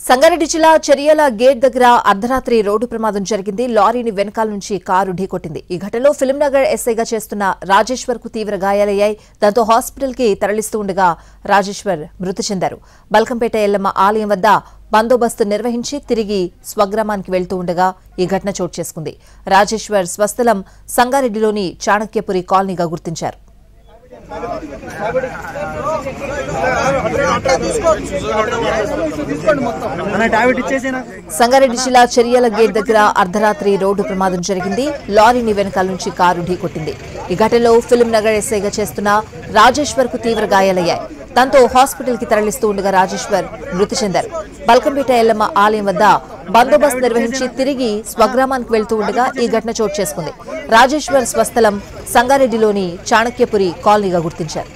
సంగారెడ్డి జిల్లా చెరియల గేట్ దగ్గర అర్ధరాత్రి రోడ్డు ప్రమాదం జరిగింది. లారీని వెనకాల నుంచి కారు ఢీకొట్టింది. ఈ ఘటనలో ఫిలింనగర్ ఎస్ఐగా చేస్తున్న రాజేశ్వర్ కు తీవ్ర గాయాలయ్యాయి. దాంతో హాస్పిటల్ కి తరలిస్తూ ఉండగా రాజేశ్వర్ మృతి చెందారు. బల్కంపేట ఎల్లమ్మ ఆలయం వద్ద బందోబస్తు నిర్వహించి తిరిగి స్వగ్రామానికి వెళ్తూ ఉండగా ఈ ఘటన చోటు చేసుకుంది. రాజేశ్వర్ స్వస్థలం సంగారెడ్డిలోని చాణక్యపురి కాలనీగా గుర్తించారు. సంగారెడ్డి జిల్లా చెరియల గేట్ దగ్గర అర్ధరాత్రి రోడ్డు ప్రమాదం జరిగింది. లారీని వెనకాల నుంచి కారు ఢీకొట్టింది. ఈ ఘటనలో ఫిలింనగర్ ఎస్ఐగా చేస్తున్న రాజేశ్వర్ కు తీవ్ర గాయాలయ్యాయి. దాంతో హాస్పిటల్ కి తరలిస్తూ ఉండగా రాజేశ్వర్ మృతి చెందారు. బల్కంపేట ఎల్లమ్మ ఆలయం వద్ద బందోబస్తు నిర్వహించి తిరిగి స్వగ్రామానికి వెళ్తూ ఉండగా ఈ ఘటన చోటు చేసుకుంది. రాజేశ్వర్ స్వస్థలం సంగారెడ్డిలోని చాణక్యపురి కాలనీగా గుర్తించారు.